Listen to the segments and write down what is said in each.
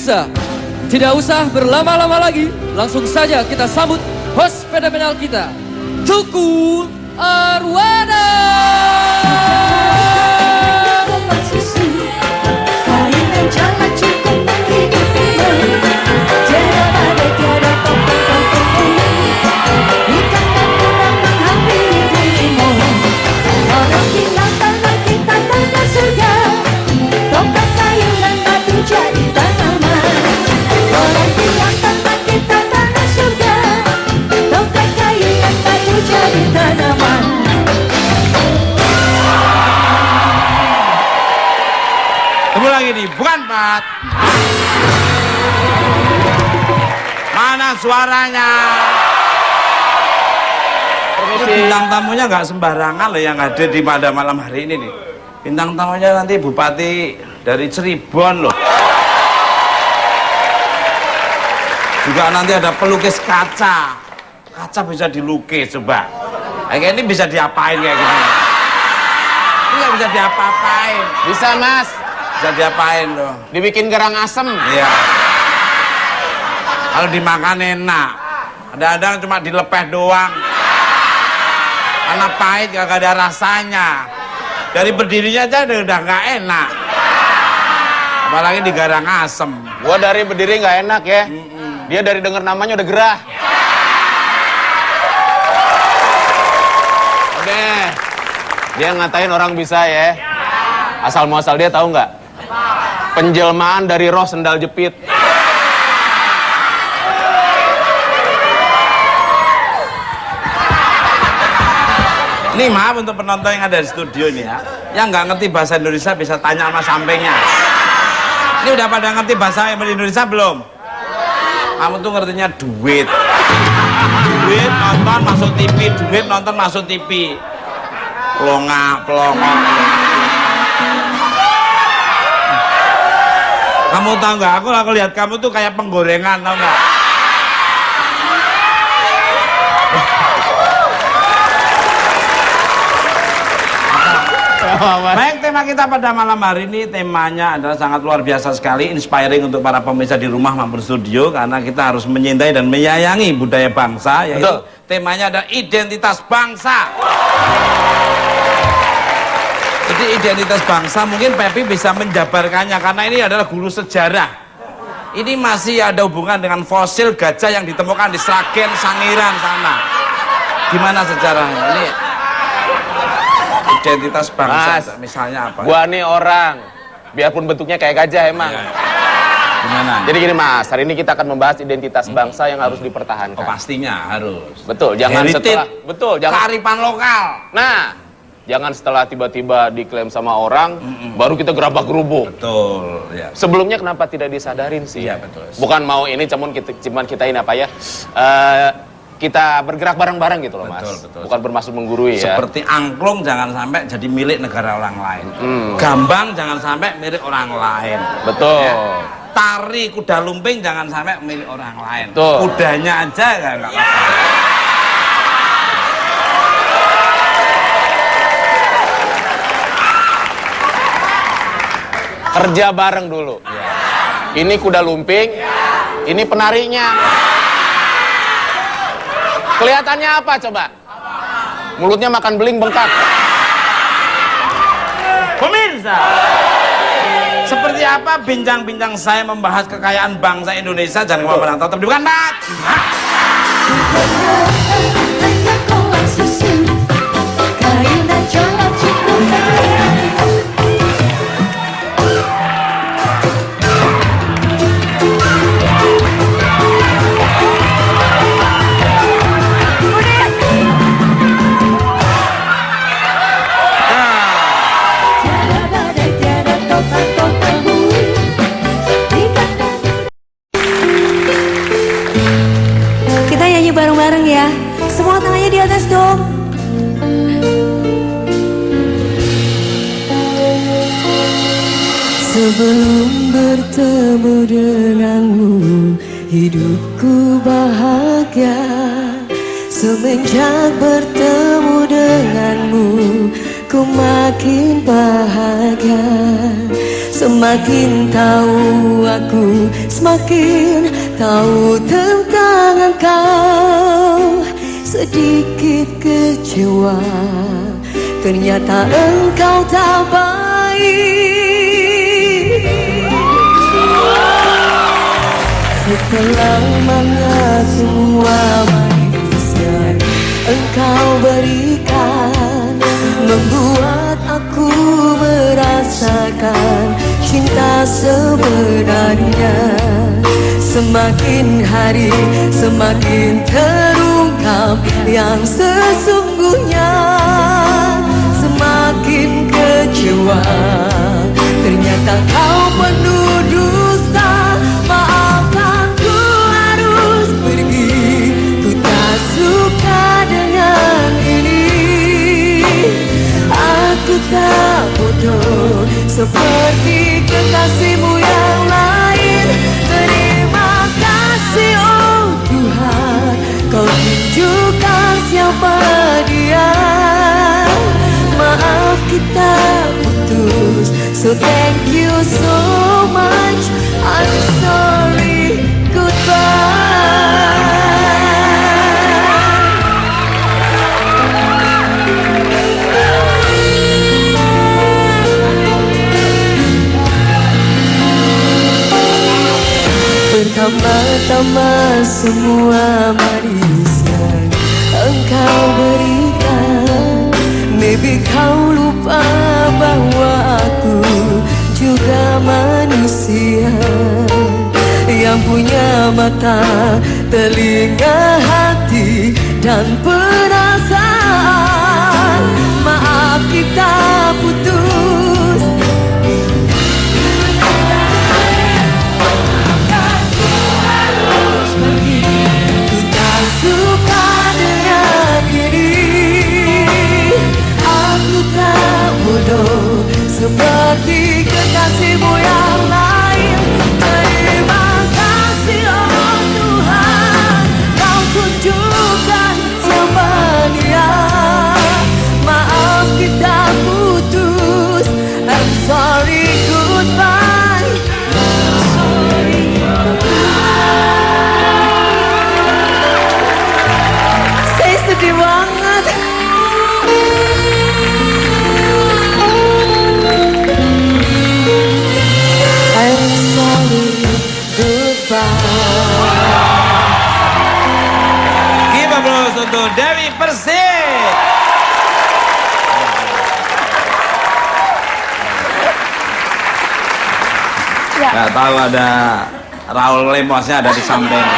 Pemirsa, tidak usah berlama-lama lagi, langsung saja kita sambut host fenomenal kita, Tukul Arwana. Tunggu lagi nih, bukan Pat. Mana suaranya? Bintang tamunya nggak sembarangan loh yang hadir di pada malam hari ini nih. Bintang tamunya nanti Bupati dari Cirebon loh. Juga nanti ada pelukis kaca. Kaca bisa dilukis coba. Kayak ini bisa diapain kayak gini? Ini nggak bisa diapa-apain. Bisa Mas. Bisa diapain loh? Dibikin garang asem. Iya. Kalau dimakan enak. Kadang-kadang cuma dilepeh doang. Karena pahit gak ada rasanya. Dari berdirinya aja udah nggak enak. Apalagi digarang asem. Gua dari berdiri nggak enak ya. Dia dari denger namanya udah gerah. Udah. Dia ngatain orang bisa ya. Asal muasal dia tahu nggak? Penjelmaan dari roh sendal jepit. Ini maaf untuk penonton yang ada di studio ini ya. Yang nggak ngerti bahasa Indonesia bisa tanya sama sampingnya. Ini udah pada ngerti bahasa Indonesia belum? Kamu tuh ngertinya duit. Duit nonton masuk TV, duit nonton masuk TV. Pelongok. Kamu tahu nggak? Aku lihat kamu tuh kayak penggorengan, tahu nggak? Baik, tema kita pada malam hari ini temanya adalah sangat luar biasa sekali, inspiring untuk para pemirsa di rumah maupun studio, karena kita harus menyintai dan menyayangi budaya bangsa, yaitu betul. Temanya adalah identitas bangsa. Jadi identitas bangsa mungkin Pepi bisa menjabarkannya karena ini adalah guru sejarah. Ini masih ada hubungan dengan fosil gajah yang ditemukan di Sragen, Sangiran sana. Gimana sejarahnya? Ini identitas bangsa, Mas, misalnya apa? Gua nih orang, biarpun bentuknya kayak gajah emang. Ya. Gimana? Jadi gini Mas, hari ini kita akan membahas identitas bangsa yang harus dipertahankan. Oh, pastinya harus. Betul, jangan heritage, setelah jangan kearifan lokal. Nah, jangan setelah tiba-tiba diklaim sama orang, baru kita gerabak-gerubuk. Betul, ya. Sebelumnya kenapa tidak disadarin sih? Iya, betul. Bukan mau ini, cuman kita ini apa ya? Kita bergerak bareng-bareng gitu loh, Mas. Betul. Bukan bermaksud menggurui ya. Seperti angklung jangan sampai jadi milik negara orang lain. Gambang jangan sampai milik orang lain. Betul. Ya. Tari kuda lumping jangan sampai milik orang lain. Betul. Kudanya aja nggak apa-apa. Kerja bareng dulu. Ya. Ini kuda lumping, ini penarinya. Kelihatannya apa coba? Mulutnya makan beling bengkak. Pemirsa, seperti apa bincang-bincang saya membahas kekayaan bangsa Indonesia? Jangan kemana-mana, tetap di Bukan Pat. Bareng-bareng ya, semua tangannya di atas dong. Sebelum bertemu denganmu, hidupku bahagia. Semenjak bertemu denganmu, ku makin bahagia. Semakin tahu aku, semakin tahu tentang engkau. Sedikit kecewa, ternyata engkau tak baik. Setelah mana semua manis yang engkau berikan, membuat aku merasakan cinta sebenarnya. Semakin hari semakin terungkap yang sesungguhnya. Semakin kecewa, ternyata kau penuh dusta. Maafkan ku harus pergi, ku tak suka dengan ini. Aku tak bodoh seperti kekasihmu yang lain. Terima kasih oh Tuhan, kau tunjukkan siapa dia. Maaf kita putus, so thank you so much. I'm sorry, goodbye. Pertama-tama semua manis yang engkau berikan, maybe kau lupa bahwa aku juga manusia yang punya mata, telinga, hati, dan perasaan. Maaf kita putus. Ku tak suka dengan diri. Aku tak bodoh seperti kekasihmu yang lain. Terima kasih oh Tuhan, kau tunjukkan siapa dia. Maaf kita putus, I'm sorry, goodbye. Saya sedih banget. I'm sorry, goodbye. Give applause untuk Dewi Persik. Ya. Gak tahu ada Raul Lemosnya ada di samping.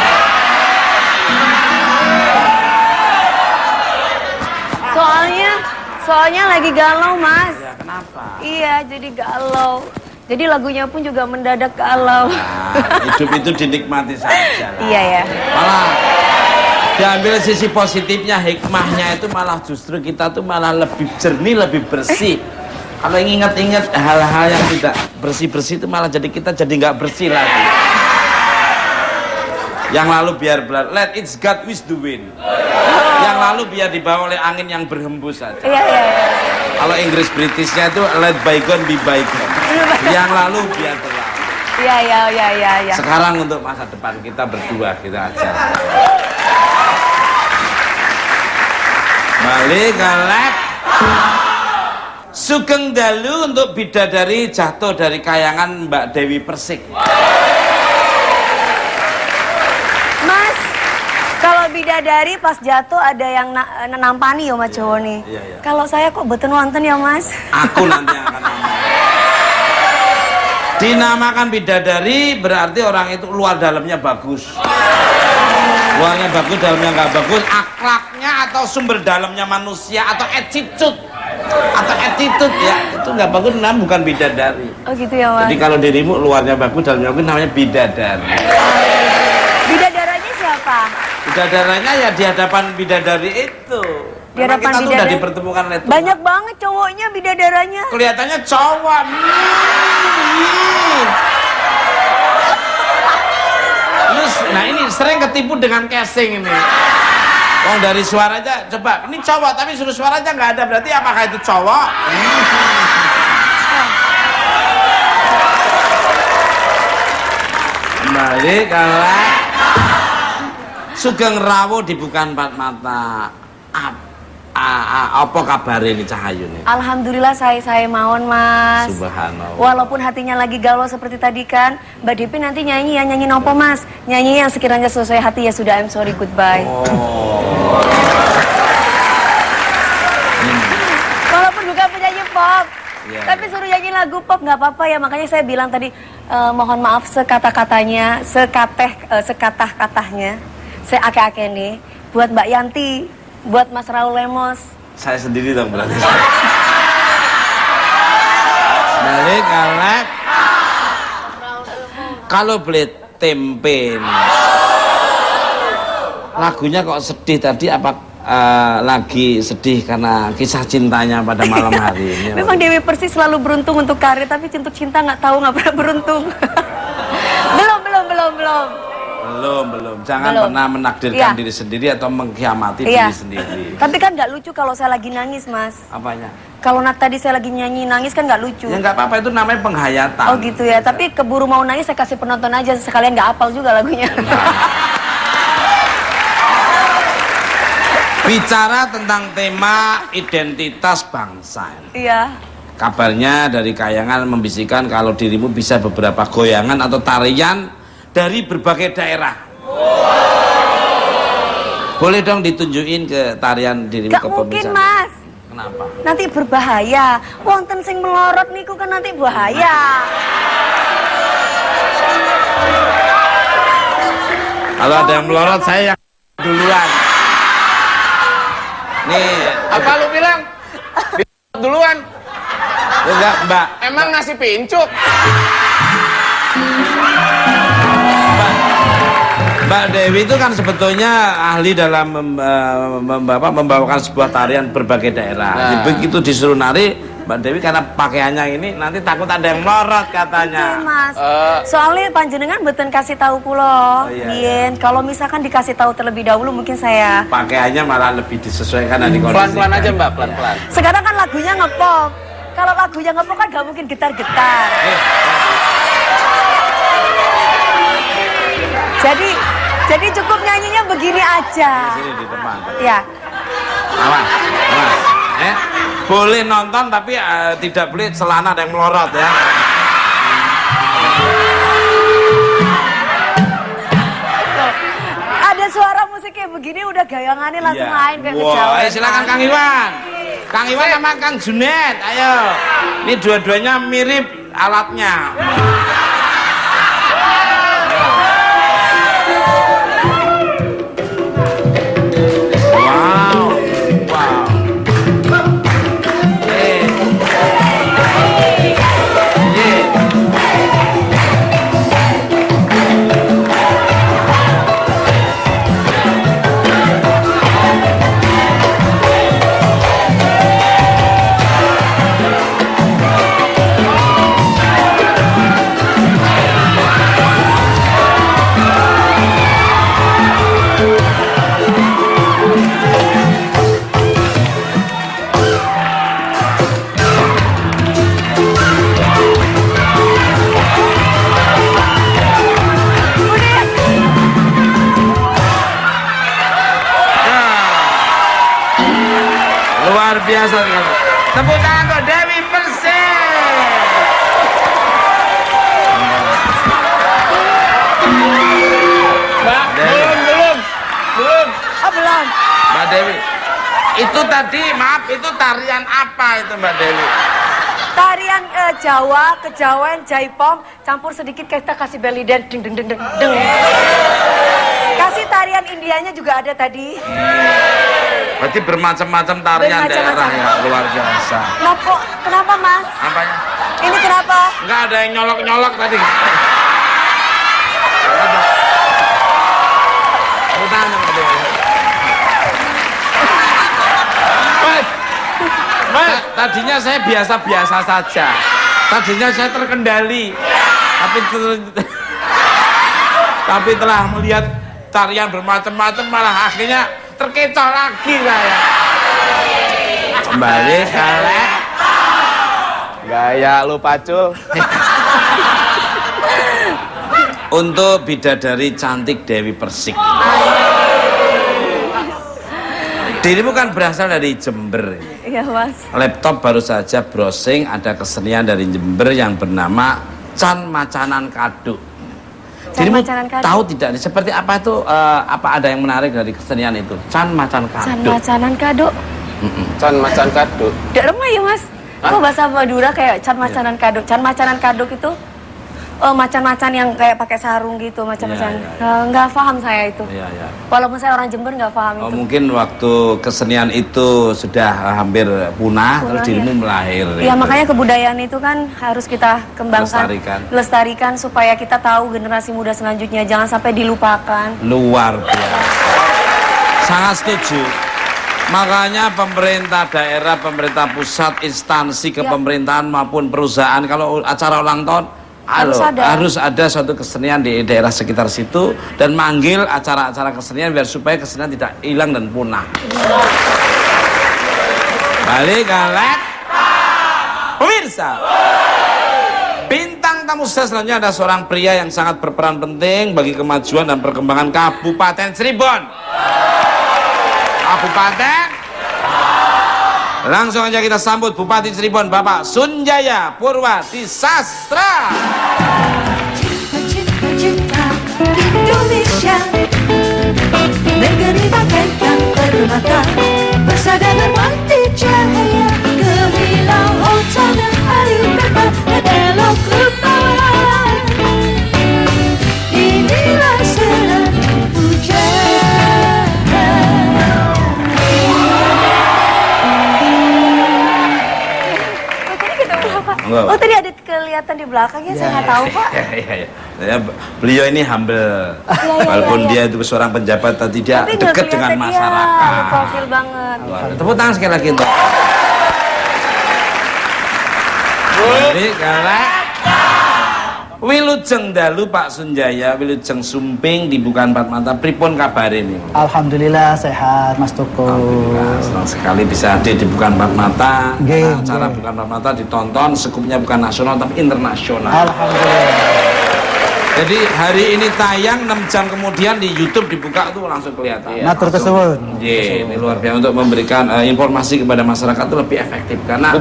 Soalnya lagi galau, Mas. Ya, kenapa? Iya, jadi galau. Jadi lagunya pun juga mendadak galau. Nah, hidup itu dinikmati saja lah. Iya ya. Malah diambil sisi positifnya, hikmahnya itu malah justru kita tuh malah lebih jernih, lebih bersih. Kalau ingat-ingat hal-hal yang tidak bersih-bersih itu malah jadi kita jadi nggak bersih lagi. Yang lalu biar let it's God with the wind. Yang lalu biar dibawa oleh angin yang berhembus saja. Iya. Kalau Inggris Britishnya itu let bygone be bygone. Yang lalu biar berlalu. Iya. Sekarang untuk masa depan kita berdua kita aja. Balik ke lab. Sugeng Dalu untuk Bidadari jatuh dari kayangan Mbak Dewi Persik. Mas, kalau bidadari pas jatuh ada yang nampani ya sama cowok nih. Iya. Kalau saya kok betul wonten ya, Mas? Aku nanti yang akan namakan. Dinamakan bidadari berarti orang itu luar dalamnya bagus. Luarnya bagus, dalamnya nggak bagus. Akhlaknya atau sumber dalamnya manusia atau attitude ya itu nggak bagus, namanya bukan bidadari. Oh gitu ya, Mas. Jadi kalau dirimu luarnya bagus, dalamnya bagus, namanya bidadari. Bidadaranya siapa? Bidadaranya ya di hadapan bidadari itu. Di Memang hadapan kita tuh udah bidadari? dipertemukan oleh Tuhan. Banyak banget cowoknya bidadaranya. Kelihatannya cowok. Nah ini sering ketipu dengan casing ini. Wong dari suaranya coba ini cowok tapi suruh suaranya nggak ada, berarti apakah itu cowok? Kembali kalau Sugeng Rawo dibuka empat mata. Apa kabar ini Cahayu nih? Alhamdulillah saya mawon Mas. Subhanallah. Walaupun hatinya lagi galau seperti tadi kan, Mbak Devi nanti nyanyi ya, nyanyi nopo Mas? Nyanyi yang sekiranya sesuai hati ya sudah, I'm sorry, goodbye. Oh. Walaupun bukan penyanyi pop, Yeah. tapi suruh nyanyi lagu pop nggak apa-apa ya. Makanya saya bilang tadi mohon maaf sekata-katanya, sekatah-katahnya, seake-ake nih buat Mbak Yanti, buat Mas Raul Lemos. Saya sendiri dong berarti. Balik kalau beli tempe lagunya kok sedih tadi, apa lagi sedih karena kisah cintanya pada malam hari ini? Memang Dewi Persik selalu beruntung untuk karir, tapi untuk cinta nggak tahu, nggak pernah beruntung. belum. Jangan Belum. pernah menakdirkan diri sendiri atau mengkhianati diri sendiri. Tapi kan nggak lucu kalau saya lagi nangis Mas. Apanya? Kalau tadi saya lagi nyanyi nangis kan nggak lucu. Ya nggak apa-apa, itu namanya penghayatan. Oh gitu ya, tapi keburu mau nangis saya kasih penonton aja, sekalian nggak hafal juga lagunya. Bicara tentang tema identitas bangsa. Iya. Kabarnya dari Kayangan membisikkan kalau dirimu bisa beberapa goyangan atau tarian dari berbagai daerah. Boleh dong ditunjukin ke tarian dirimu Gak ke mungkin pemirsa? Mas. Kenapa? Nanti berbahaya. Wonten sing melorot niku kan nanti bahaya. Kalau ada yang melorot saya yang duluan. Nih, Apa lu bilang? Duluan. enggak Mbak. Emang ngasih pincuk? Mbak Dewi itu kan sebetulnya ahli dalam membawakan sebuah tarian berbagai daerah. Nah. Begitu disuruh nari, Mbak Dewi karena pakaiannya ini nanti takut ada yang melorot katanya. Oke, Mas. Soalnya panjenengan beten kasih tahu kulo. Oh, iya, Yen, kalau misalkan dikasih tahu terlebih dahulu mungkin saya. Pakaiannya malah lebih disesuaikan dengan kondisi. Pelan-pelan aja Mbak, pelan-pelan. Sekarang kan lagunya ngepop. Kalau lagunya ngepop kan gak mungkin getar-getar. Jadi cukup nyanyinya begini aja. Sini di depan. Ya. Awas. Boleh nonton tapi tidak boleh celana ada yang melorot ya. Ada suara musik kayak begini udah gayangannya langsung Iya. main kayak Wah, kejawen. ayo silakan Kang Iwan. Kang Iwan sama Kang Junet, ayo. Ini dua-duanya mirip alatnya. Wow. Luar biasa sekali. Tepuk tangan untuk Dewi Persik. Mbak, belum. Oh belum. Mbak Dewi, itu tadi maaf itu tarian apa itu Mbak Dewi? Tarian Jawa, kejawen, jaipong, campur sedikit kita kasih belly dance, deng deng deng deng deng. Kasih tarian Indianya juga ada tadi. Berarti bermacam-macam tarian Bermacam-macam. daerah ya, luar biasa. Kenapa Mas? Apanya? Ini kenapa? Enggak ada yang nyolok-nyolok tadi. Tanya Mbak Dewi. Mas, tadinya saya biasa-biasa saja. Tadinya saya terkendali. Tapi telah melihat tarian bermacam-macam malah akhirnya terkecoh lagi saya. Kembali kalek. Gaya lu pacul. Untuk bidadari cantik Dewi Persik. Dirimu kan berasal dari Jember. Iya Mas. Laptop baru saja browsing, ada kesenian dari Jember yang bernama Can Macanan Kaduk. Dirimu tahu tidak seperti apa itu, apa ada yang menarik dari kesenian itu? Can Macan Kaduk. Can Macanan Kaduk. Can Macan Kaduk. Tidak remah ya Mas. Kok bahasa Madura kayak Can Macanan Kaduk. Can Macanan Kaduk itu macan-macan yang kayak pakai sarung gitu, macan-macan. Nggak paham saya itu. Walaupun saya orang Jember nggak paham itu. Mungkin waktu kesenian itu sudah hampir punah, terus dirimu melahir. Iya, makanya kebudayaan itu kan harus kita kembangkan, lestarikan supaya kita tahu generasi muda selanjutnya, jangan sampai dilupakan. Luar biasa. Sangat setuju. Makanya pemerintah daerah, pemerintah pusat, instansi kepemerintahan maupun perusahaan kalau acara ulang tahun harus ada suatu kesenian di daerah sekitar situ dan manggil acara-acara kesenian biar supaya kesenian tidak hilang dan punah. Balik galak. Pemirsa, bintang tamu saya selanjutnya ada seorang pria yang sangat berperan penting bagi kemajuan dan perkembangan Kabupaten Cirebon. Kabupaten. Langsung aja kita sambut Bupati Cirebon, Bapak Sunjaya Purwadi Sastra. Cita-cita Indonesia, negeri bagaikan permata, bersadangan mati cahaya, gemilang oncana ayu kata dan elok rupawan. Inilah serat hujan. Oh tadi ada kelihatan di belakangnya, saya nggak tahu Pak. Ya, beliau ini humble, walaupun dia itu seorang pejabat, tadi dia dekat dengan masyarakat. Profil banget. Tepuk tangan sekali lagi untuk. Jadi karena Wilujeng dalu Pak Sunjaya, Wilujeng sumping dibuka empat mata, pripun kabar ini? Alhamdulillah sehat Mas Toko. Alhamdulillah, senang sekali bisa hadir di Bukan Empat Mata. Acara Bukan Empat Mata ditonton, skupnya bukan nasional tapi internasional. Alhamdulillah. Jadi hari ini tayang 6 jam kemudian di YouTube dibuka tuh langsung kelihatan. Matur kesuwun. Ini luar biasa untuk memberikan informasi kepada masyarakat itu lebih efektif karena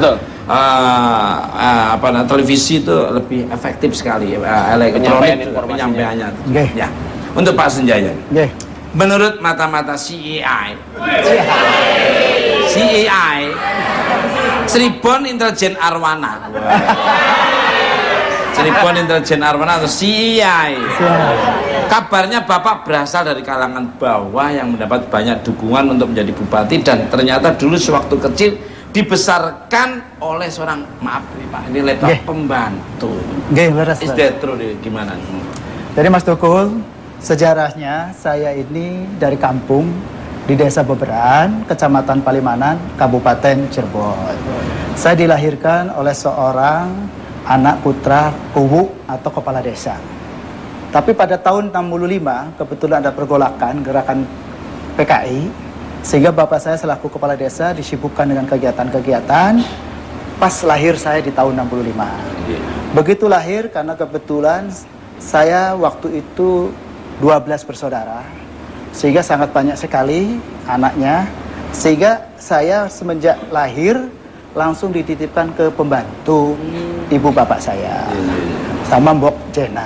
televisi itu lebih efektif sekali, elektronik penyampaiannya. Ya. Untuk Pak Sunjaya. Menurut mata-mata CEI, Cirebon Intelijen Arwana. Cirebon Intelijen Arwana atau CEI. Kabarnya Bapak berasal dari kalangan bawah yang mendapat banyak dukungan untuk menjadi bupati dan ternyata dulu sewaktu kecil dibesarkan oleh seorang, maaf nih Pak, ini laptop pembantu. Is that true? Gimana? Jadi Mas Tukul, sejarahnya saya ini dari kampung di Desa Beberan, Kecamatan Palimanan, Kabupaten Cirebon. Saya dilahirkan oleh seorang anak putra kuwu atau kepala desa. Tapi pada tahun 65 kebetulan ada pergolakan gerakan PKI, sehingga bapak saya selaku kepala desa disibukkan dengan kegiatan-kegiatan. Pas lahir saya di tahun 65. Begitu lahir karena kebetulan saya waktu itu 12 bersaudara, sehingga sangat banyak sekali anaknya, sehingga saya semenjak lahir langsung dititipkan ke pembantu ibu bapak saya sama Mbok Jena,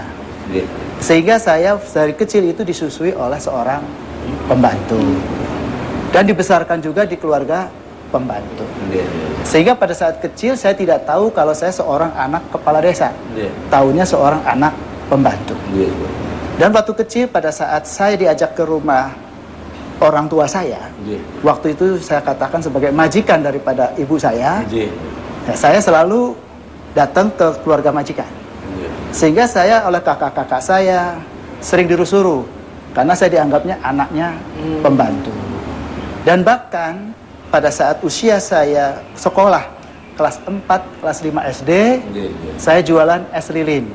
sehingga saya dari kecil itu disusui oleh seorang pembantu dan dibesarkan juga di keluarga pembantu, sehingga pada saat kecil saya tidak tahu kalau saya seorang anak kepala desa, taunya seorang anak pembantu. Dan waktu kecil pada saat saya diajak ke rumah orang tua saya, waktu itu saya katakan sebagai majikan daripada ibu saya, saya selalu datang ke keluarga majikan, sehingga saya oleh kakak-kakak saya sering dirusuh karena saya dianggapnya anaknya pembantu. Dan bahkan pada saat usia saya sekolah kelas 4, kelas 5 SD, saya jualan es lilin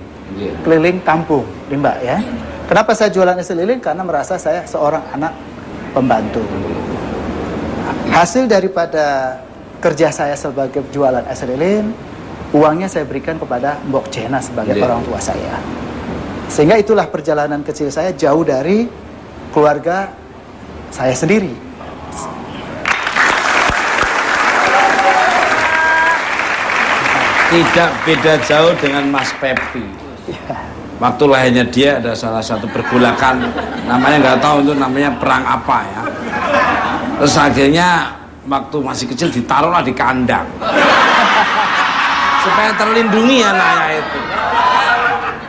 keliling kampung, Mbak ya. Kenapa saya jualan es lilin? Karena merasa saya seorang anak pembantu. Hasil daripada kerja saya sebagai jualan es lilin, uangnya saya berikan kepada Mbok Jena sebagai orang tua saya. Sehingga itulah perjalanan kecil saya jauh dari keluarga saya sendiri. Tidak beda jauh dengan Mas Pepi. Waktu lahirnya dia ada salah satu pergolakan, namanya nggak tahu itu namanya perang apa ya. Terus akhirnya waktu masih kecil ditaruhlah di kandang supaya terlindungi anaknya itu.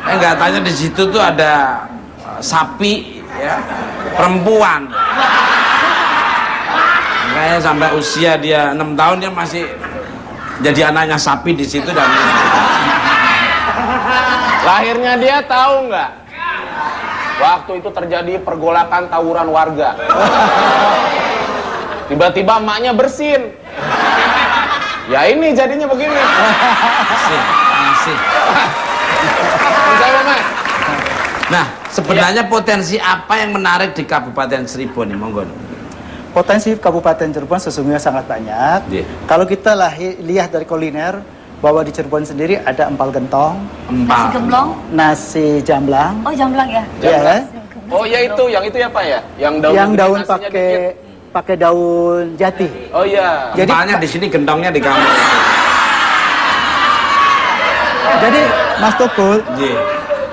Nggak tanya di situ tuh ada sapi ya, perempuan. Makanya sampai usia dia 6 tahun dia masih jadi anaknya sapi di situ. Dan Lahirnya dia tahu nggak? Waktu itu terjadi pergolakan tawuran warga. Tiba-tiba emaknya bersin. Ya ini jadinya begini. Masih. Menjawab, Mas. Nah, sebenarnya potensi apa yang menarik di Kabupaten Cirebon nih, monggo? Potensi Kabupaten Cirebon sesungguhnya sangat banyak. Yeah. Kalau kita lihat dari kuliner, bahwa di Cirebon sendiri ada empal gentong, Nasi gemblong. nasi jamblang, Oh, jamblang ya. ya kan? Oh ya itu, yang itu ya Pak ya? Yang daun, Yang gede, daun nasinya dikit. pakai daun jati. Oh iya. Jadi- Empalnya di sini, gentongnya di kamu. Jadi Mas Tukul, Yeah.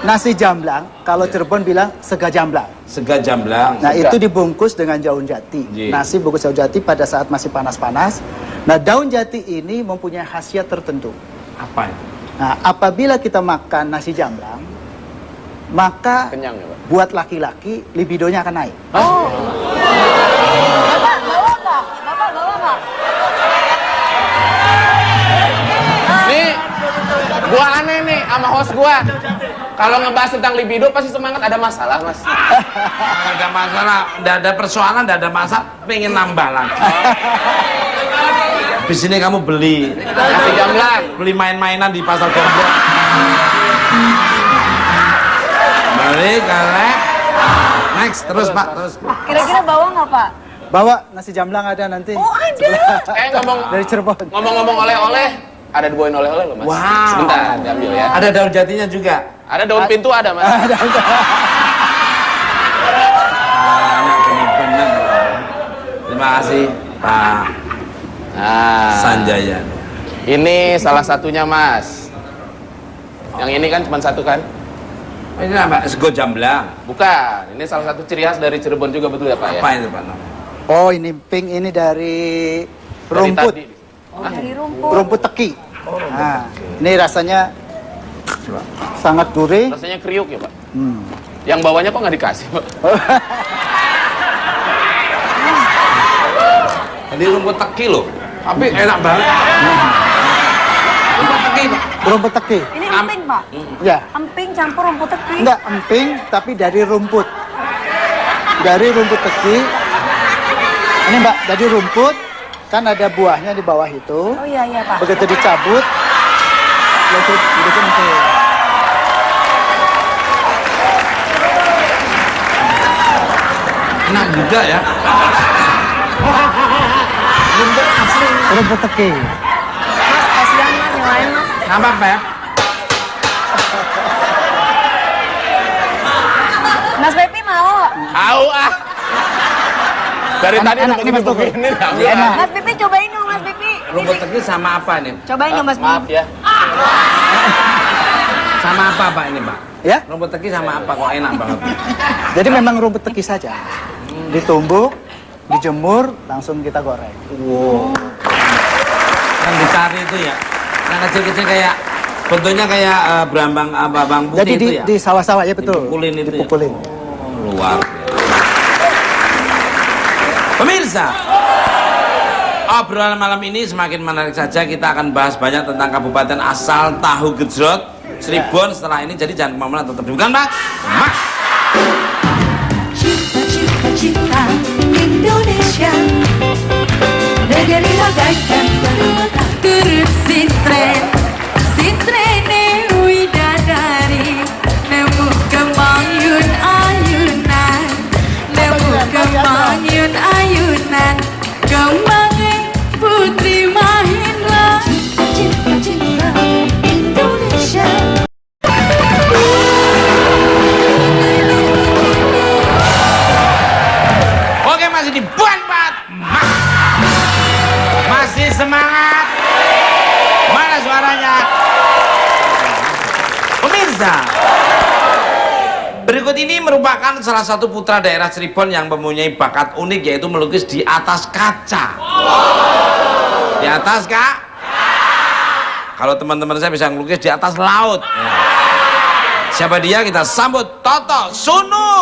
nasi jamblang, kalau Cirebon bilang sega jamblang. Sega jamblang. Nah, Sega. itu dibungkus dengan daun jati. Iya. Nasi bungkus daun jati pada saat masih panas-panas. Nah, daun jati ini mempunyai khasiat tertentu. Apa itu? Nah, apabila kita makan nasi jamblang, maka Kenyang ya Pak? buat laki-laki libidonya akan naik. Oh. Bapak bawa nggak? Bapak bawa nggak? Nih, gua aneh nih sama host gua. Kalau ngebahas tentang libido pasti semangat, ada masalah Mas. Nggak ada masalah, nggak ada persoalan, nggak ada masalah. Pengen nambah lagi. Di sini kamu beli Nasi jamblang. beli main-mainan di pasar Gombong. Beli kalek. Next, terus Pak, terus. Kira-kira bawa nggak Pak? Bawa nasi jamblang ada nanti. Oh ada. Dari Cirebon. Ngomong-ngomong oleh-oleh, ada dibawain oleh-oleh loh Mas. Wow. Sebentar, diambil ya. Ada daun jatinya juga. Ada daun pintu ada Mas. Anak bener-bener. Terima kasih Pak Nah, Sanjaya. ini salah satunya Mas. Yang ini kan cuma satu kan? Ini apa? Sego jamblang. Bukan, ini salah satu ciri khas dari Cirebon juga betul ya Pak ya? Apa itu Pak? Oh, ini pink ini dari Dari rumput. tadi. Oh, dari rumput. Rumput teki. Nah, ini rasanya sangat gurih. Rasanya kriuk ya Pak? Hmm. Yang bawahnya kok nggak dikasih Pak? Ini rumput teki loh. Tapi enak banget. Rumput teki Pak. Rumput teki. Ini emping Pak? Ya. Emping campur rumput teki. Enggak emping, tapi dari rumput. Dari rumput teki. Ini Mbak, dari rumput kan ada buahnya di bawah itu. Oh iya iya Pak. Begitu dicabut, langsung emping. Enak juga ya. Rumput asli. Rumput teki. Mas kasihan Mas yang lain Mas. Nama Pep? Mas Pepi mau? Au ah! Dari tadi Enak, udah ini Mas Toko. begini Ini enak. Mas Pepi cobain dong Mas Pepi. Rumput teki sama apa nih? Cobain dong Mas Maaf Pepi. ya. Sama apa Pak ini Pak? Ya. Rumput teki sama apa kok enak banget? Jadi memang rumput teki saja. Ditumbuk, dijemur, langsung kita goreng. Wow. Yang dicari itu ya, yang kecil-kecil kayak bentuknya kayak berambang bawang putih Jadi itu ya. di sawah-sawah ya betul. Dipukulin itu ya? Dipukulin. Luar biasa. Pemirsa, obrolan malam ini semakin menarik saja. Kita akan bahas banyak tentang kabupaten asal tahu gejrot Cirebon. Setelah ini jadi jangan kemana-mana, tetap bukan Pak? Mak. Cita-cita Indonesia, negeri bagaikan permata. Turut sintren, sintrene widadari, nemu kembang yun ayunan, nemu kembang yun ayunan, kembangnya putri Mahindra. Cita-cita Indonesia. bisa. Berikut ini merupakan salah satu putra daerah Cirebon yang mempunyai bakat unik, yaitu melukis di atas kaca. Di atas, Kak? Kalau teman-teman saya bisa melukis di atas laut. Ya. Siapa dia? Kita sambut Toto Sunu.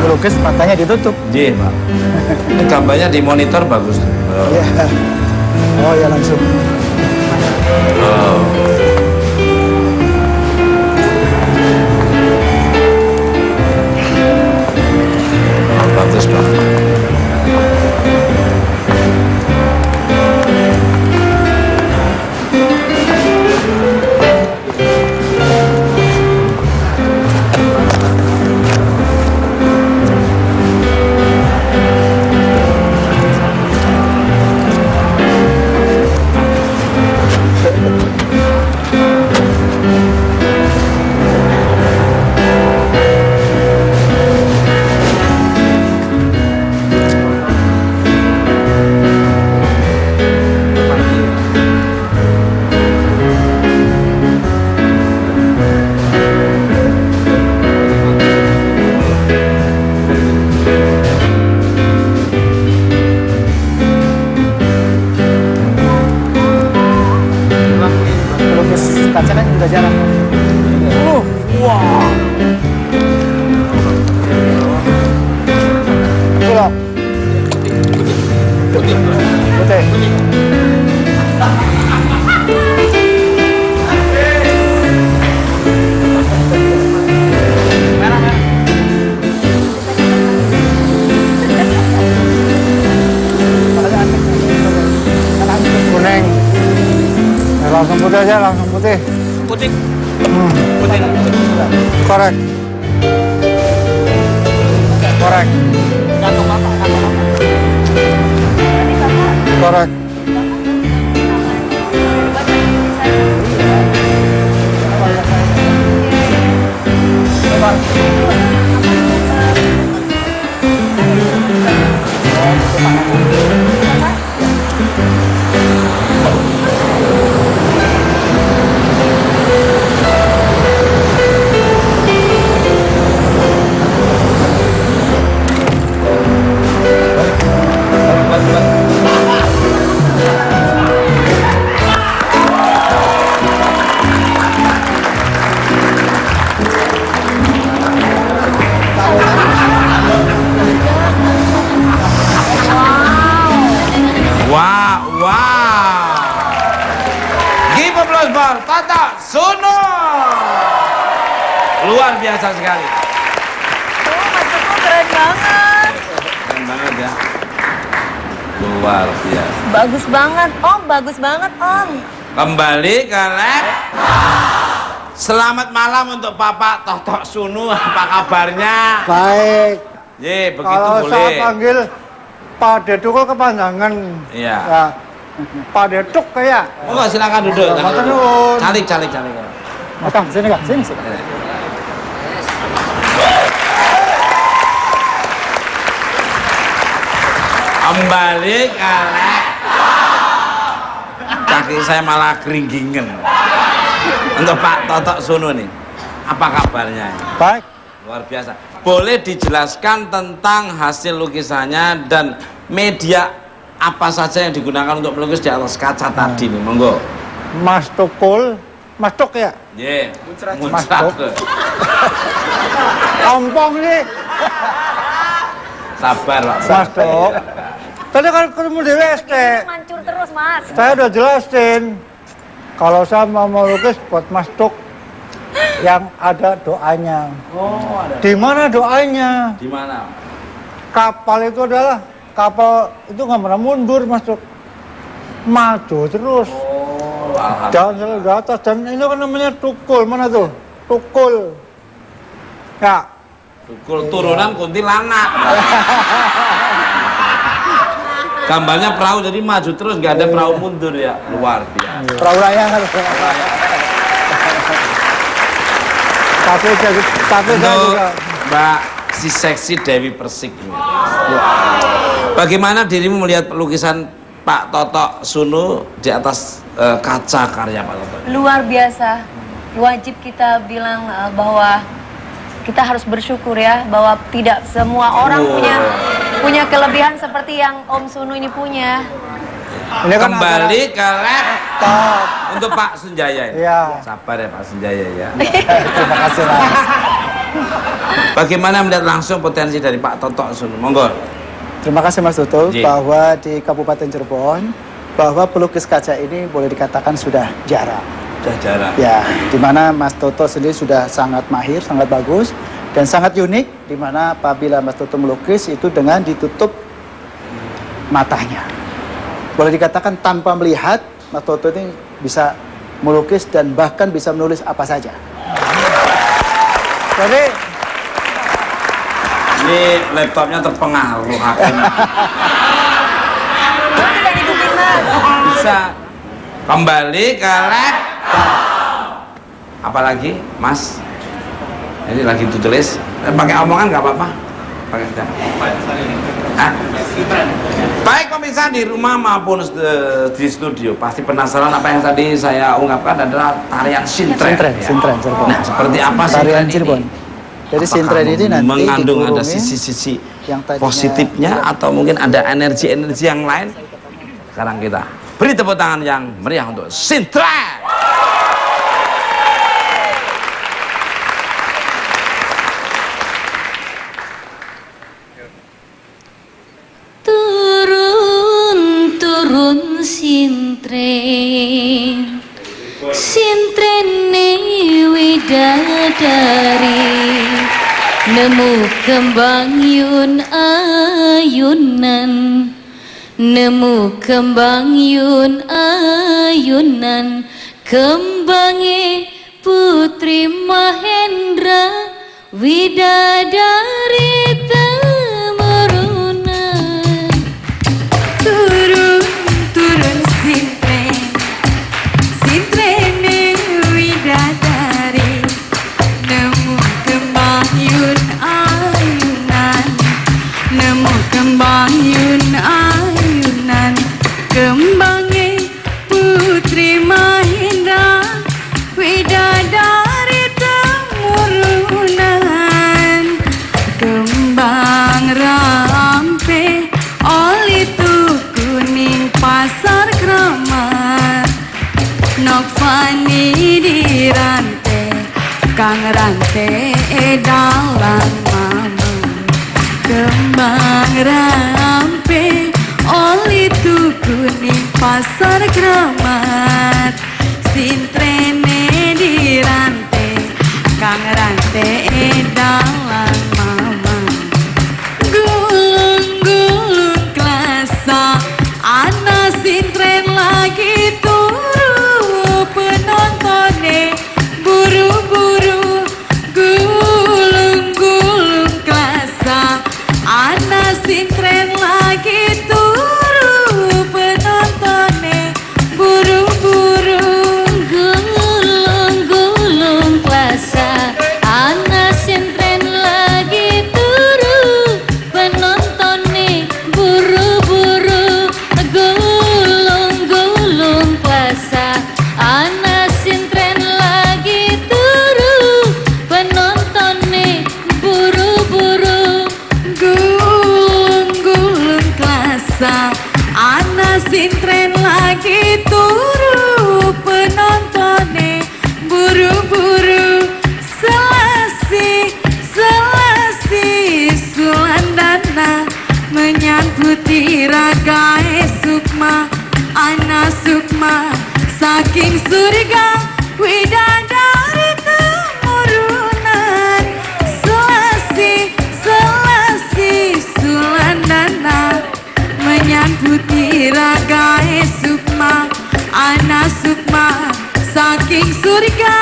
Lukis matanya ditutup. Iya, Pak. Ini gambarnya di monitor bagus. Iya. Oh ya langsung. Oh. Bagus banget. Kaca kan juga jarang. Wah. Pulau. Putih. Kuning. Langsung putih aja, langsung putih. Putih. Putih. Korek. Korek. Korek. Toto Sunu. Luar biasa sekali. Oh, Mas Teguh keren banget. Keren banget ya. Luar biasa. Bagus banget, Om. Bagus banget, Om. Kembali ke lab. Selamat malam untuk Bapak Toto Sunu. Apa kabarnya? Baik. Ye, begitu Kalau boleh. saya panggil Pak Dedukul kepanjangan. Iya. Ya, Pak Deduk kayak. Oh, silakan duduk. Ya, matur nuwun. Calik. Kang, sini Kang, sini. Kembali ke lab. Kaki saya malah keringgingen. Untuk Pak Toto Sunu nih, apa kabarnya? Baik. Luar biasa. Boleh dijelaskan tentang hasil lukisannya dan media apa saja yang digunakan untuk melukis di atas kaca tadi nih, monggo. Mas Tukul, Mas Tuk ya? Ye, Mas Tuk. Ompong nih, sabar Pak. Mas Tuk. Tadi kan ketemu di WST. Mancur terus, Mas. Saya udah jelasin. Kalau saya mau lukis buat Mas Tuk, yang ada doanya. Oh, ada. Di mana doanya? Di mana? Kapal itu adalah kapal itu nggak pernah mundur, masuk maju terus. Oh, Jangan selalu di atas, dan ini kan namanya tukul. Mana tuh? Tukul. Ya. Tukul turunan kuntilanak. Gambarnya perahu jadi maju terus, nggak ada perahu mundur ya. Luar biasa. Perahu layangan. Tapi saya Untuk juga. Mbak si seksi Dewi Persik. Bagaimana dirimu melihat lukisan Pak Toto Sunu di atas kaca karya Pak Toto? Luar biasa. Wajib kita bilang bahwa kita harus bersyukur ya, bahwa tidak semua orang punya kelebihan seperti yang Om Sunu ini punya. Ini kan Kembali ke laptop Top. untuk Pak Sunjaya ini. Iya. Sabar ya Pak Sunjaya ya. Terima kasih Mas. Bagaimana melihat langsung potensi dari Pak Toto Sunu? Monggo. Terima kasih Mas Tutul, Ji. bahwa di Kabupaten Cirebon, bahwa pelukis kaca ini boleh dikatakan sudah jarang. Sudah jarang. Ya, di mana Mas Toto sendiri sudah sangat mahir, sangat bagus, dan sangat unik, di mana apabila Mas Toto melukis itu dengan ditutup matanya. Boleh dikatakan tanpa melihat, Mas Toto ini bisa melukis dan bahkan bisa menulis apa saja. Jadi, Ini laptopnya terpengaruh hakim. Bisa didupin Mas. Bisa. Kembali ke laptop. Apalagi Mas? Ini lagi tulis. Pakai omongan nggak apa-apa? Pakai sudah. Baik pemirsa di rumah maupun di studio pasti penasaran apa yang tadi saya ungkapkan adalah tarian sintren. Sintren Cirebon. Nah, seperti apa Tarian sintren Cirebon. ini? Jadi Apakah sintren ini nanti mengandung ada dikurungin sisi-sisi yang tadinya- positifnya atau mungkin ada energi-energi yang lain? Sekarang kita beri tepuk tangan yang meriah untuk sintren. Turun sintren, sintrene widadari, nemu kembang yun ayunan, nemu kembang yun ayunan, kembange Putri Mahendra widadari temerunan. Turun sintren, sintrene widadari, nemu kembang yun ayunan, nemu kembang yun ayunan, kembange Putri Mahendra widadari temurunan, kembang rampe oli kuning pasar Kramat, nok fani dirante, kang rante dalam mama, kembang rampe oli kuning pasar Kramat, sintrene dirante, kang rante dalam mama, gulung-gulung klasa, ana sintren lagi turu, penontonnya buru-buru, gulung-gulung klasa, ana sintren lagi turu, penontonnya buru-buru. Gulung-gulung klasa, ana sintren lagi turu, penontonnya buru-buru. Gulung-gulung klasa, ana sintren lagi turu, penontonnya buru-buru. Gulung-gulung klasa, ana sintren lagi turu, penontonnya buru-buru. Selasi Sulandana menyambuti raga Sukma, ana Sukma saking surga widadari temu saking surga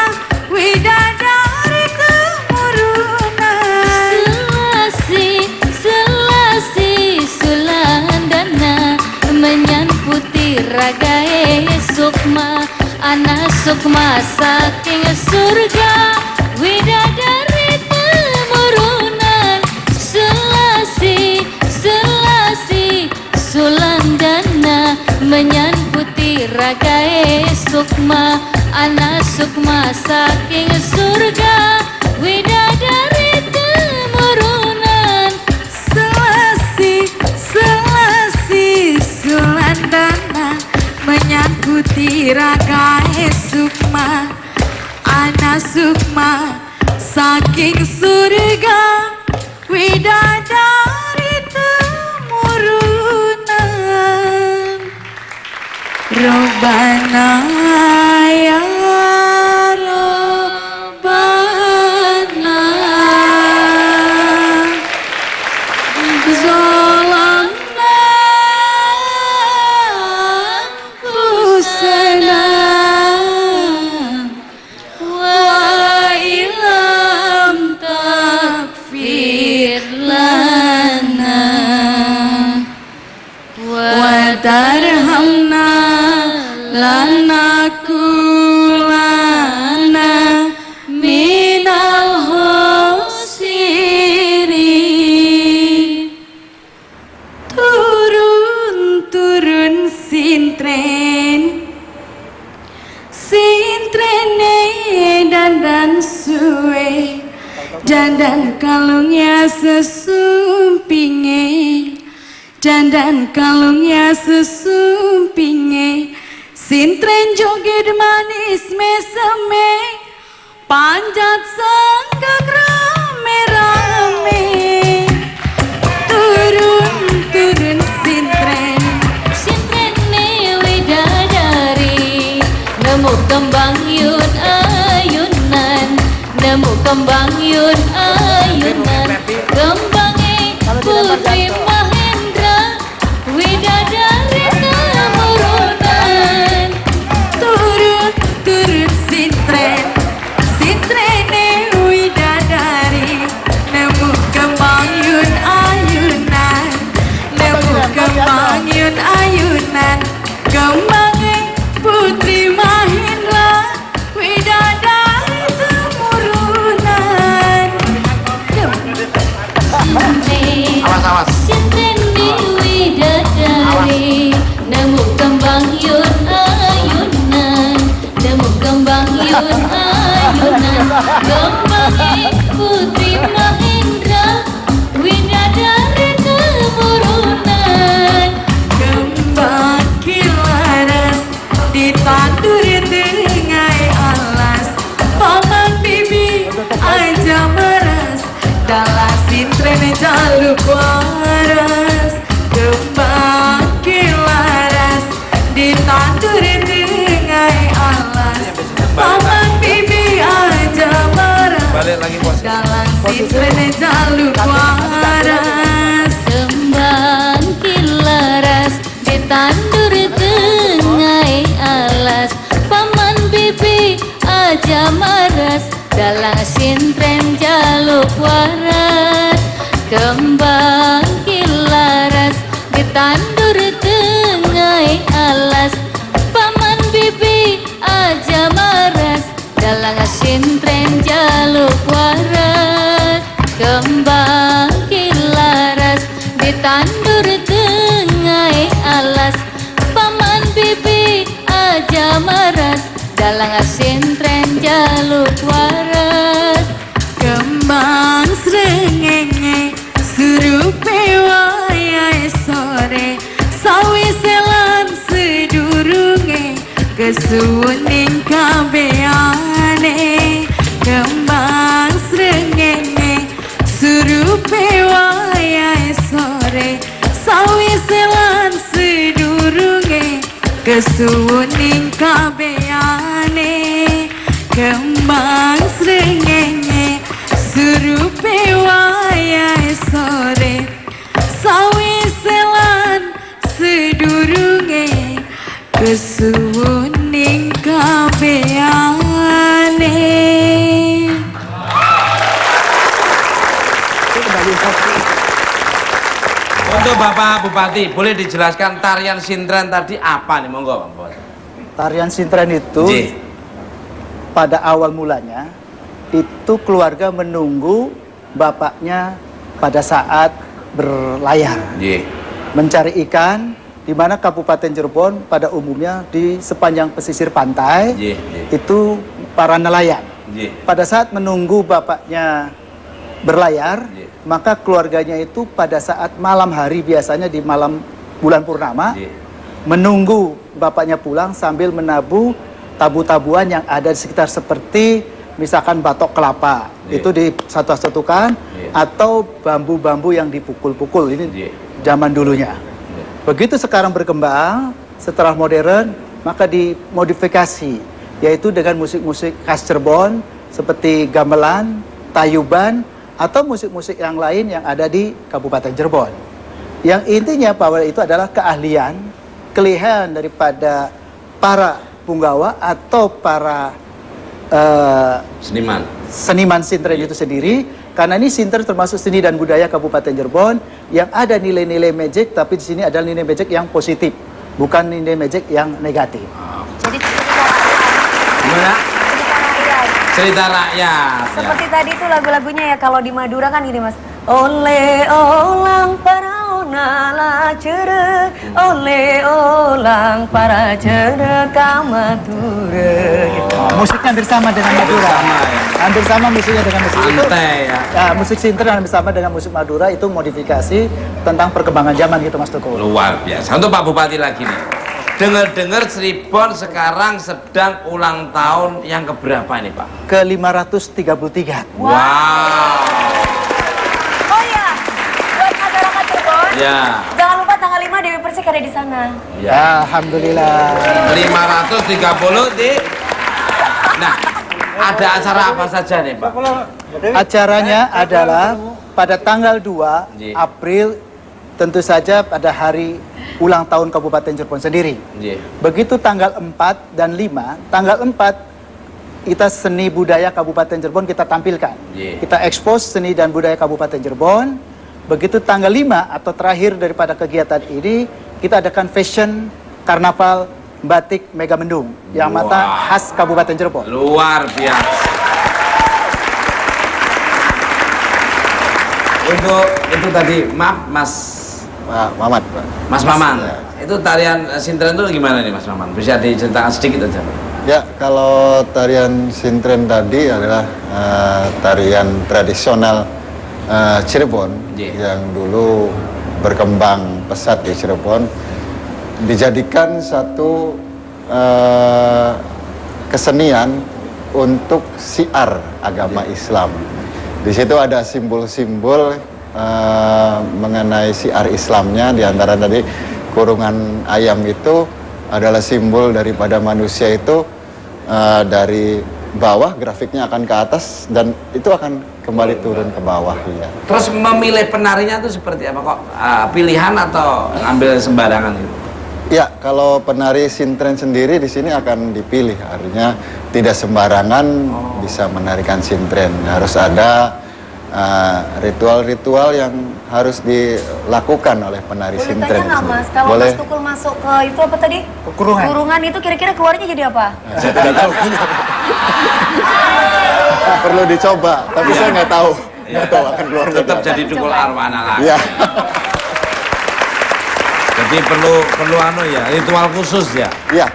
widadari kemurunan. Selasi sulandana menyamputi ragae sukma, anak sukma saking surga widadari kemurunan. Selasi sulandana menyamputi ragae sukma, anak sukma saking surga widadari kemurunan. Selasi sulandana menyangkuti ragae sukma, anak sukma saking surga widadari kemurunan. Robbana ya Robbana zalamna anfusana wa ilam taghfir lana wa tarhamna lanakulana minal khosirin. Turun sintrene dandan suwe, dandan kalungnya sesumpinge, dandan kalungnya sesumpinge. Sintren joget manis meseme, panjat sanggak rame-rame. Turun Sintrene widadari nemu kembang yun ayunan, nemu kembang yun ayunan. Kembange putri Mahendra widadari kemurunan. Turun sintrene widadari nemu kembang yun ayunan, nemu kembang yun ayunan. Kembange putri Mahendra widadari kemurunan. Awas. Sintrene widadari nemu kembang yun ayunan, nemu kembang yun ayunan. Kembange putri Mahendra widadari kemurunan. Kembang kilaras ditandur dengai alas, paman bibi aja meras dalam sintrene jaluk waras. Kembang kilaras ditandur dengai alas, paman bibi aja meras Balik lagi bos. dalam sintrene jaluk waras. Kembang kilaras ditandur dengai alas, paman bibi aja maras dalang sintren jaluk waras. Kembang kilaras ditandur dengai alas, paman bibi aja maras dalang sintren jaluk waras. Kembang kilaras ditandur dengai alas, paman bibi aja maras dalang sintren jaluk waras. Kembang srengenge surupe wayai sore, sawi selan sedurunge kesuning kabeane. Kembang srengenge surupe wayai sore, sawi selan sedurunge kesuning kabeane. Kembang srengenge surupe wayai sore, sawi selan sedurunge kesuning kabeane. Untuk Bapak Bupati, boleh dijelaskan tarian sintren tadi apa nih, monggo Bang Bos? Tarian sintren itu pada awal mulanya itu keluarga menunggu bapaknya pada saat berlayar mencari ikan, di mana Kabupaten Cirebon pada umumnya di sepanjang pesisir pantai itu para nelayan. Pada saat menunggu bapaknya berlayar, maka keluarganya itu pada saat malam hari, biasanya di malam bulan purnama, menunggu bapaknya pulang sambil menabuh tabu-tabuan yang ada di sekitar, seperti misalkan batok kelapa itu disatu-satukan, atau bambu-bambu yang dipukul-pukul. Ini zaman dulunya. Begitu sekarang berkembang, setelah modern, maka dimodifikasi, yaitu dengan musik-musik khas Cirebon seperti gamelan, tayuban, atau musik-musik yang lain yang ada di Kabupaten Cirebon. Yang intinya bahwa itu adalah keahlian, kelihayan daripada para punggawa atau para seniman sintren itu sendiri, karena ini sintren termasuk seni dan budaya Kabupaten Cirebon yang ada nilai-nilai magic, tapi di sini ada nilai magic yang positif, bukan nilai magic yang negatif. Jadi cerita rakyat. Seperti tadi itu lagu-lagunya ya, kalau di Madura kan gini Mas. Oleh olang para onala cere, oleh olang para cere kamature. Gitu. Musiknya hampir sama dengan Madura. Hampir sama musiknya dengan musik itu. Musik sintren hampir sama dengan musik Madura, itu modifikasi tentang perkembangan zaman gitu Mas Teguh. Luar biasa. Untuk Pak Bupati lagi nih. Dengar-dengar Cirebon sekarang sedang ulang tahun yang keberapa ini Pak? Ke-533. Wow. Oh ya, buat masyarakat Cirebon, jangan lupa tanggal 5 Dewi Persik ada di sana. Ya, alhamdulillah. 530 di. Nah, ada acara apa saja nih Pak? Acaranya adalah pada tanggal 2 April, tentu saja pada hari ulang tahun Kabupaten Cirebon sendiri. Begitu tanggal 4 dan 5, tanggal 4 kita seni budaya Kabupaten Cirebon kita tampilkan. Kita expose seni dan budaya Kabupaten Cirebon. Begitu tanggal 5 atau terakhir daripada kegiatan ini, kita adakan fashion karnaval batik Mega Mendung yang mata khas Kabupaten Cirebon. Luar biasa. Untuk itu tadi, maaf Mas Mamat, Pak. Mas Maman, itu tarian sintren itu gimana nih Mas Maman? Bisa diceritakan sedikit aja Pak? Ya, kalau tarian sintren tadi adalah tarian tradisional Cirebon yang dulu berkembang pesat di Cirebon, dijadikan satu kesenian untuk syiar agama Islam. Di situ ada simbol-simbol mengenai syiar Islamnya, diantara tadi kurungan ayam itu adalah simbol daripada manusia itu dari bawah grafiknya akan ke atas dan itu akan kembali turun ke bawah ya. Terus memilih penarinya itu seperti apa kok? Pilihan atau ambil sembarangan gitu? Ya, kalau penari sintren sendiri di sini akan dipilih, artinya tidak sembarangan bisa menarikan sintren, harus ada ritual-ritual yang harus dilakukan oleh penari Boleh sintren. Boleh tanya nggak Mas, kalau Boleh. Mas Tukul masuk ke itu apa tadi? Kurungan. Kurungan itu kira-kira keluarnya jadi apa? Saya tidak tahu. Perlu dicoba, tapi saya nggak tahu. Nggak tahu akan keluar. Tetap jadi Tukul Arwana lagi. Iya. Jadi perlu ritual khusus ya. Iya.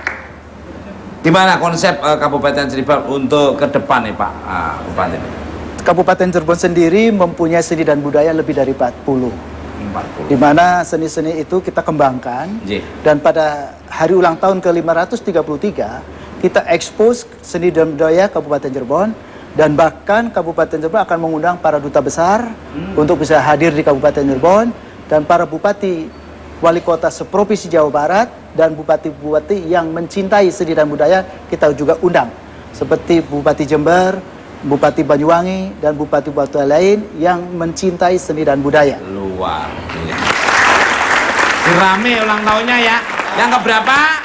Gimana konsep Kabupaten Cirebon untuk ke depan nih Pak Bupati? Kabupaten Cirebon sendiri mempunyai seni dan budaya lebih dari 40. Di mana seni-seni itu kita kembangkan. Dan pada hari ulang tahun ke-533 kita expose seni dan budaya Kabupaten Cirebon, dan bahkan Kabupaten Cirebon akan mengundang para duta besar untuk bisa hadir di Kabupaten Cirebon, dan para bupati wali kota seprovinsi Jawa Barat dan bupati-bupati yang mencintai seni dan budaya kita juga undang, seperti Bupati Jember, Bupati Banyuwangi, dan bupati-bupati lain yang mencintai seni dan budaya. Luar biasa. Rame ulang tahunnya ya. Yang keberapa?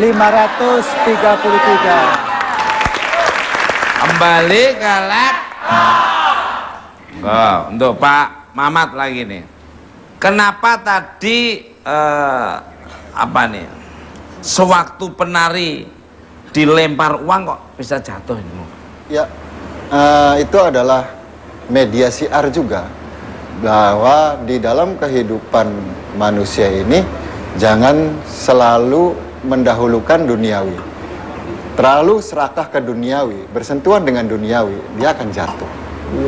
533. Kembali ke lab. Untuk Pak Mamat lagi nih. kenapa tadi apa nih? Sewaktu penari dilempar uang kok bisa jatuh ini? Ya, itu adalah media siar juga, bahwa di dalam kehidupan manusia ini jangan selalu mendahulukan duniawi. Terlalu serakah ke duniawi, bersentuhan dengan duniawi, dia akan jatuh.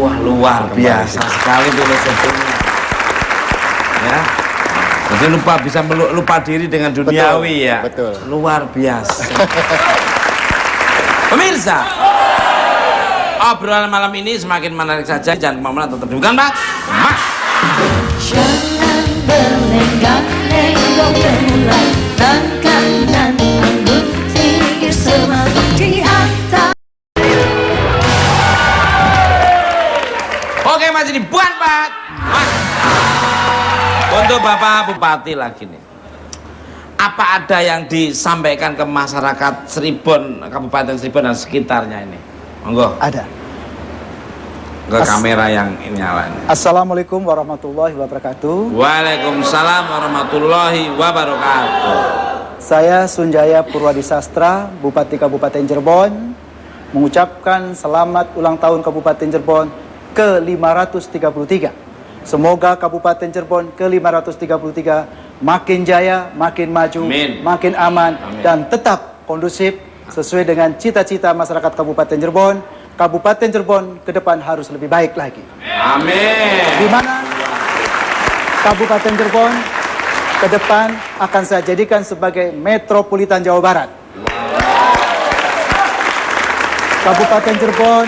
Wah, luar biasa sekali filosofinya. Ya. Jadi bisa lupa diri dengan duniawi. Betul, ya. Betul. Luar biasa. Pemirsa, obrolan malam ini semakin menarik saja. Jangan kemana-mana, tetap bukan Pak? Mak. Jangan berlenggak-lenggok mulai dan kanan anggun tinggi semangat di atas. Oke, masih dibuat Pak. Mak. Untuk Bapak Bupati lagi nih. Apa ada yang disampaikan ke masyarakat Cirebon, Kabupaten Cirebon dan sekitarnya ini? Monggo. Ada. Ke kamera yang ini nyala. Assalamualaikum warahmatullahi wabarakatuh. Waalaikumsalam warahmatullahi wabarakatuh. Saya Sunjaya Purwadi Sastra, Bupati Kabupaten Cirebon, mengucapkan selamat ulang tahun Kabupaten Cirebon ke-533. Semoga Kabupaten Cirebon ke-533 makin jaya, makin maju, Amin. makin aman, Amin. dan tetap kondusif sesuai dengan cita-cita masyarakat Kabupaten Cirebon. Kabupaten Cirebon ke depan harus lebih baik lagi. Amin. Di mana Kabupaten Cirebon ke depan akan saya jadikan sebagai metropolitan Jawa Barat. Kabupaten Cirebon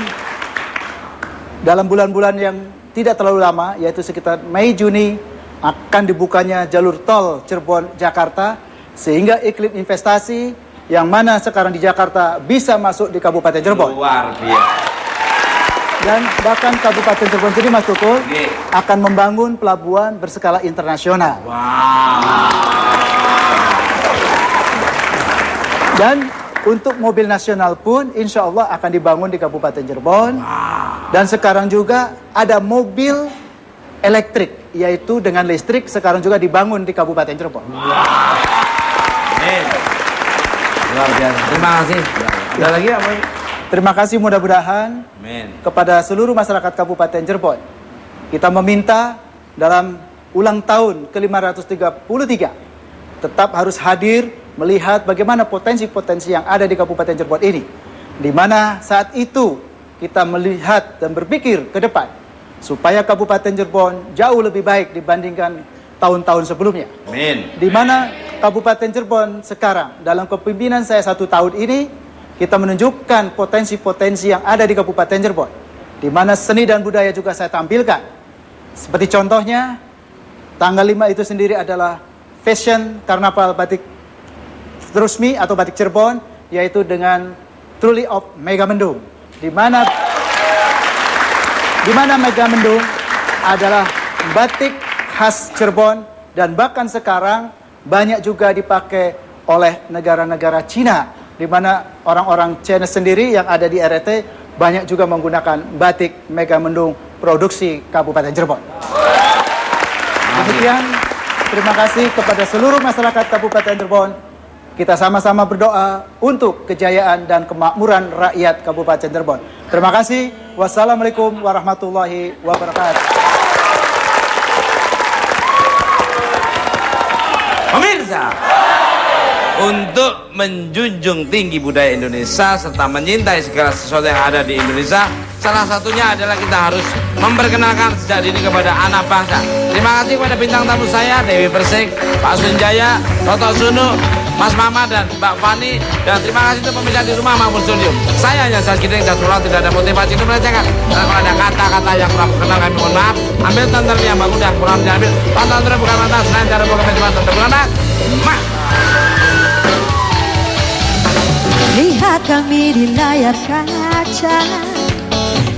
dalam bulan-bulan yang tidak terlalu lama, yaitu sekitar Mei Juni, akan dibukanya jalur tol Cirebon-Jakarta, sehingga iklim investasi yang mana sekarang di Jakarta bisa masuk di Kabupaten Cirebon. Luar biasa. Dan bahkan Kabupaten Cirebon sendiri, Mas Tukul, akan membangun pelabuhan berskala internasional. Wow. Dan untuk mobil nasional pun insya Allah akan dibangun di Kabupaten Cirebon. Dan sekarang juga ada mobil elektrik, yaitu dengan listrik, sekarang juga dibangun di Kabupaten Cirebon. Luar biasa. Terima kasih. Ada lagi apa? Terima kasih, mudah-mudahan kepada seluruh masyarakat Kabupaten Cirebon. Kita meminta dalam ulang tahun ke-533 tetap harus hadir melihat bagaimana potensi-potensi yang ada di Kabupaten Cirebon ini. Di mana saat itu kita melihat dan berpikir ke depan supaya Kabupaten Cirebon jauh lebih baik dibandingkan tahun-tahun sebelumnya. Amin. Di mana Kabupaten Cirebon sekarang dalam kepemimpinan saya 1 tahun ini, kita menunjukkan potensi-potensi yang ada di Kabupaten Cirebon, di mana seni dan budaya juga saya tampilkan. Seperti contohnya tanggal 5 itu sendiri adalah fashion karnaval batik Trusmi atau batik Cirebon, yaitu dengan Truly of Megamendung, di mana Megamendung adalah batik khas Cirebon dan bahkan sekarang banyak juga dipakai oleh negara-negara Cina, di mana orang-orang Cina sendiri yang ada di RT banyak juga menggunakan batik Megamendung produksi Kabupaten Cirebon. Demikian, terima kasih kepada seluruh masyarakat Kabupaten Cirebon. Kita sama-sama berdoa untuk kejayaan dan kemakmuran rakyat Kabupaten Cirebon. Terima kasih. Wassalamualaikum warahmatullahi wabarakatuh. Pemirsa, untuk menjunjung tinggi budaya Indonesia serta menyintai segala sesuatu yang ada di Indonesia, salah satunya adalah kita harus memperkenalkan sejak dini kepada anak bangsa. Terima kasih kepada bintang tamu saya, Dewi Persik, Pak Sunjaya, Toto Sunu, Mas Mama dan Mbak Fani, dan terima kasih untuk pemirsa di rumah maupun studio. Saya hanya Sagideng dan Surau, tidak ada motivasi untuk melecehkan. Dan kalau ada kata-kata yang kurang berkenan, kami mohon maaf. Ambil tonton yang bangun dan kurang diambil. Tonton terus bukan mantap, selain cara bukan festival tonton bukan mak. Lihat kami di layar kaca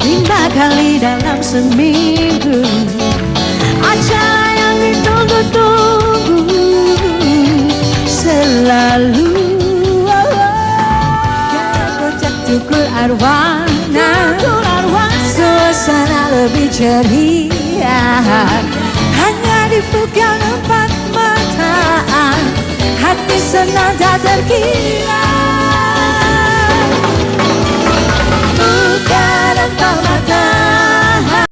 5 kali dalam seminggu, acara yang ditunggu-tunggu selalu. Project Tukul Arwana, suasana lebih ceria hanya di Fuga senang tak terkira.